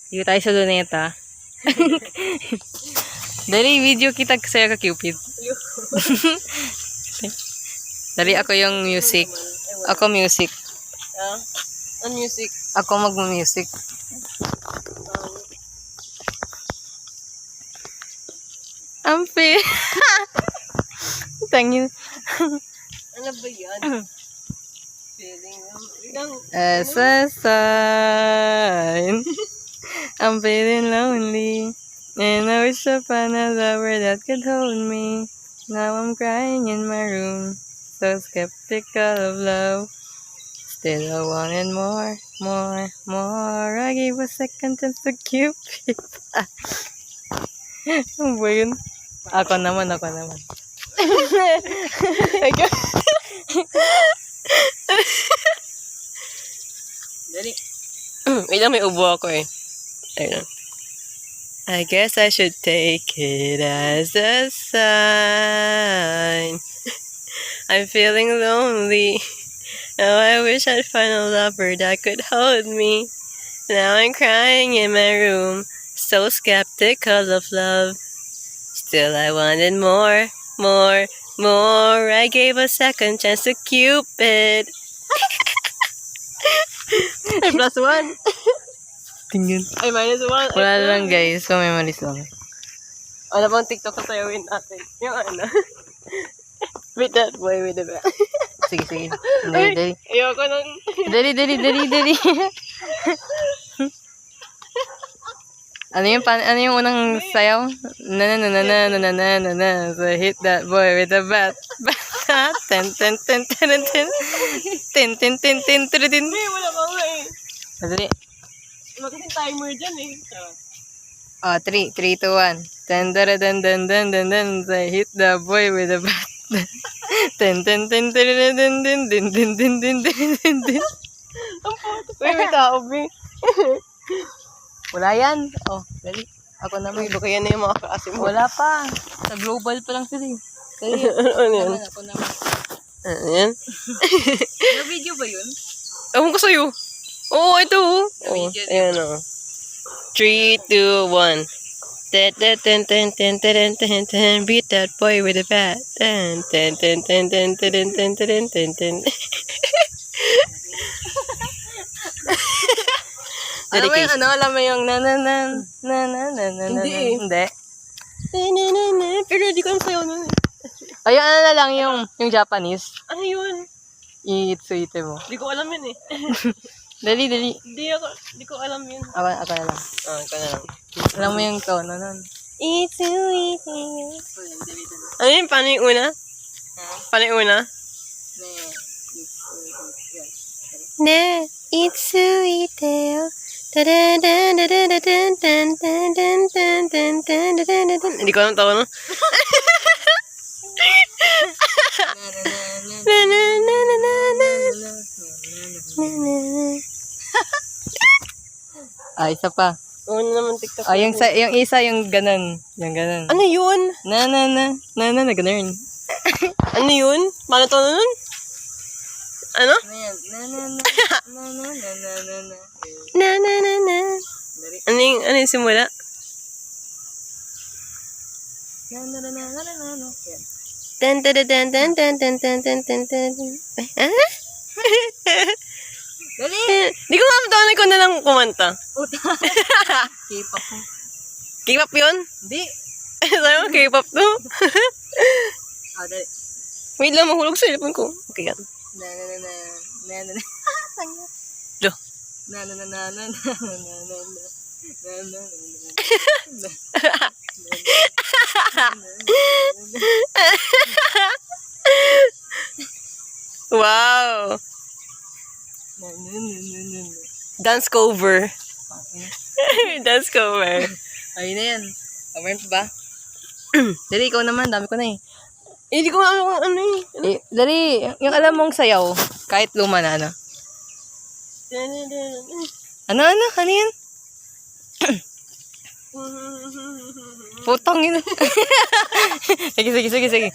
Dito tayo sa Luneta. Dali, video kita sa'yo ka, Cupid. Dali, ako yung music. Ako music. Ang music. Ako mag-music. Ampi. Tangin. Ano ba yan? Feeling As a sign, I'm feeling lonely, and I wish upon a lover that could hold me. Now I'm crying in my room, so skeptical of love. Still I wanted more, more, more. I gave a second chance to Cupid. Ano ba yun? Ako naman. Dali. Wait lang, may ubo ako eh. Ayun. I guess I should take it as a sign. I'm feeling lonely. Oh, I wish I'd find a lover that could hold me. Now I'm crying in my room, so skeptical of love. Still I wanted more, more, more. I gave a second chance to Cupid. Ay, +1. Tingin. Ay, -1. Wala lang guys, so may malis lang. Ano bang TikTok na sayawin natin? Yung ano? With that boy with the bat. Sige. Dali. Ayoko nun. Dali. Ano yung unang sayaw? Na. So hit that boy with a bat. Ten. Ay, wala pa nga eh. Dali. Magkasing timer dyan eh. 3, 2, 1. Ten. So hit the boy with a bat. Ten. Ang puto. Uy, may tao, be. Wala yan. Oh, dali. Ako naman. Uy, baka yan na yung mga kaasi mo. Wala pa. Sa global pa lang sila eh. Dali. Ano yan? Ako naman. Ano yan? May video ba yun? Ewan ko sa'yo. Oo, ito. Oh, ayan o. 3, 2, 1. Beat that boy with a bat. Alam mo yung na. Hindi eh. Hindi. Pero di ko alam sa'yo nun eh. Ayun, ano na lang yung Japanese. Ano yun? Itsuite mo. Di ko alam yun eh. Dali. Di ko alam yun. Ako na lang. Ikaw na lang. Alam mo yung tono nun. Itsuite. Ano yun? Paano yung una? Paano yung una? Ne, itsuite. Hindi ko alam tawa no? Isa pa. Oo naman TikTok. Yung isa, yung ganun. Yung ganun. Ano yun? Na, ganun. Ano yun? Paano to nun? Ano? Na. Ano yung simula? Ten. Dali! Di ko nga matawanan ko na lang kumanta. K-pop mo. K-pop yun? Hindi. Sabi mo, K-pop to? Dali. Wait lang, mahulog sa cellphone ko. Okay yan. Na. Do. Na. Wow! Dance cover. Dance cover. Ayun na yan. Meron pa ba? Dali, ikaw naman. Dami ko na eh. Hindi ko alam kung ano eh. Dali, yung alam mong sayaw, kahit luma na, ano? Ano yan? Putang yun. Sige.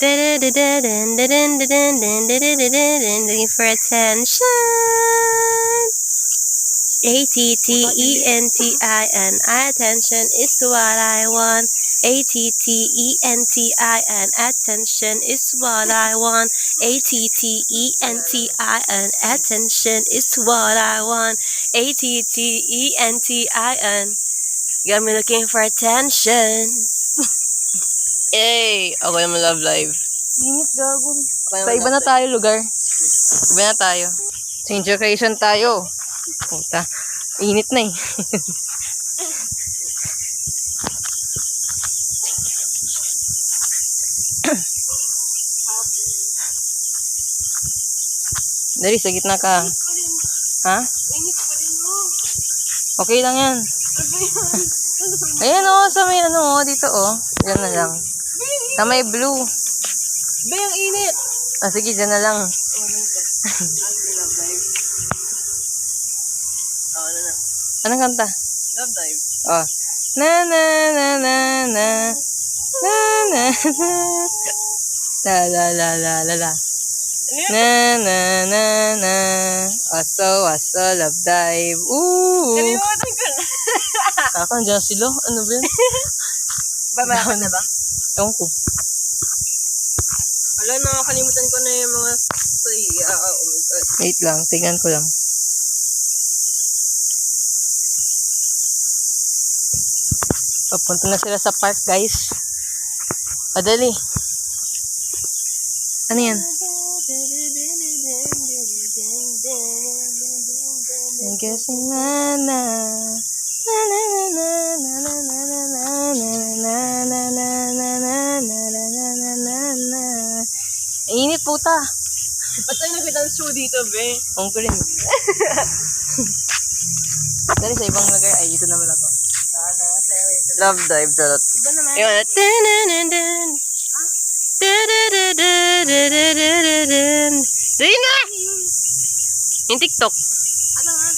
Looking for attention. ATTENTIN. Attention is what I want. ATTENTIN. Attention is what I want. ATTENTIN. Attention is what I want. ATTENTIN. Got me looking for attention. Yay! Ako naman love live. Init, gago. Okay, Sa iba na tayo lugar. Iba na tayo. Change location tayo. Puta. Init na eh. Dari, sa gitna ka. Ha? Okay lang yan. Ayan o, sa may ano o, dito o. Diyan na lang. Sa may blue. Ba, yung init! Ah, sige, diyan na lang. Ano na? Anong kanta? Love dive. Oh. Na na na na na. Na na na. La la la la la la. Na na na na. Aso, aso, love dive. Ooh. Kalimutan ko na. Ako, andyan sila. Ano ba yun? Ba, meron na ba? Ewan ko. Wala, nakakalimutan ko na yung mga... oh my God. Wait lang, tingnan ko lang. Papunta na sila sa park, guys. Padali. Ano yan? I'm guessing na na. Na na na na na na na na na na na na na na na na na. Init puta. Ba't tayo nag-dance show dito, be? Ang kulim. Dali sa ibang lugar. Ay, ito naman ako. Love dive, charot. Iba naman. Yung Dali na! Yung TikTok. Ano nga?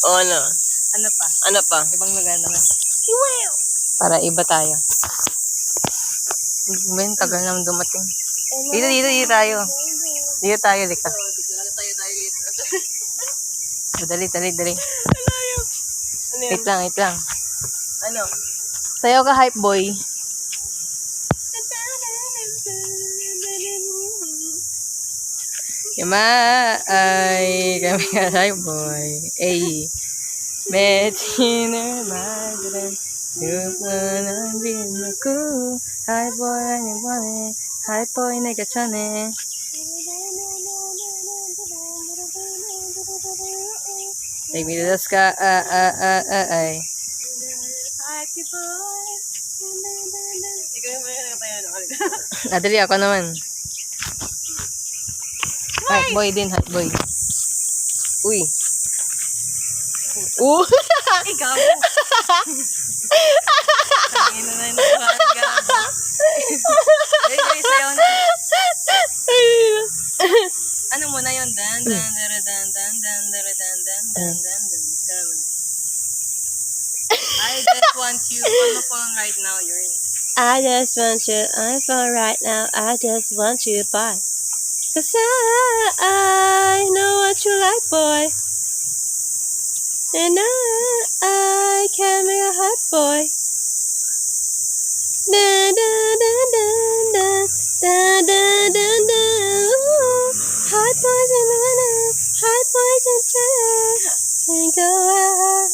Oh, ano? Ano pa? Ano pa? Ibang lugar naman. Para iba tayo. Ben, tagal naman dumating. Dito tayo. Dito tayo, lika. Dali. Ano yan? Wait lang. Ano? Sayaw ka, hype boy. Yama ay kami ka, hype boy. Ay. Betina madran. Yupanan din ako. Hype boy, anybody. Hype boy, negachane. Take me to the sky, ay. Happy boy. Ikaw yung mga nakatayo. Adali, ako naman. Hype boy din, hype boy. Uy. Ikaw. Ano na yung gago. Dali, sayaw na. Ano muna yun? Dan. I just want you on the phone right now. You're in. I just want you, I'm fine right now. I just want you, bye. 'Cause I know what you like, boy. And I can be a hot boy. Da da da da da. Ooh, hot boys in the winter, hot boys in town. And go out,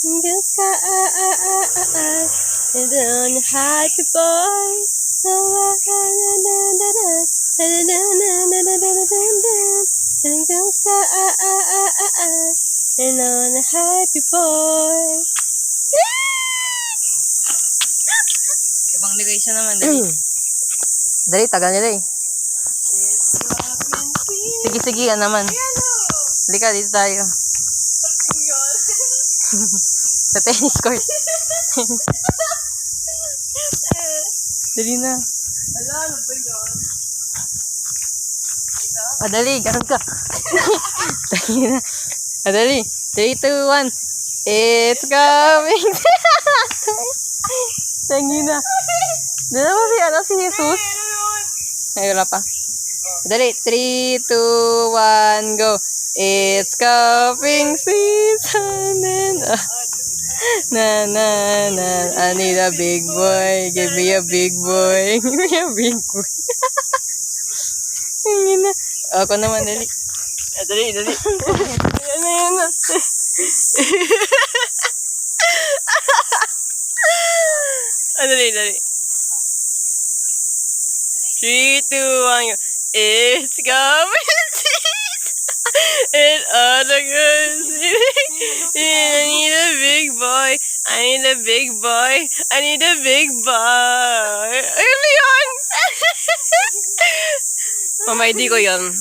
and just got and on the happy boy. So and just got and on the happy boy. Ibang location naman, dali. Dali, tagal nila eh. Sige, yan naman. Halika, dito tayo. Sa tennis court. Dali na. Ala, ano ba yun? Dali, ganun ka. Dali na. Dali. 3, 2, 1. It's coming. Tangi na. Dala mo si Jesus. Ay, wala pa. Dali, 3, 2, 1, go. It's cuffing season and na na na. I need a big boy. Give me a big boy. Give me a big boy. Hindi na. Ako naman, dali. Dali. Yan na. Dali. 3, 2, 1, go. It's coming and all the girls I need a big boy. I need a big boy. I need a big boy. Ano yun? Mama, hindi ko yun.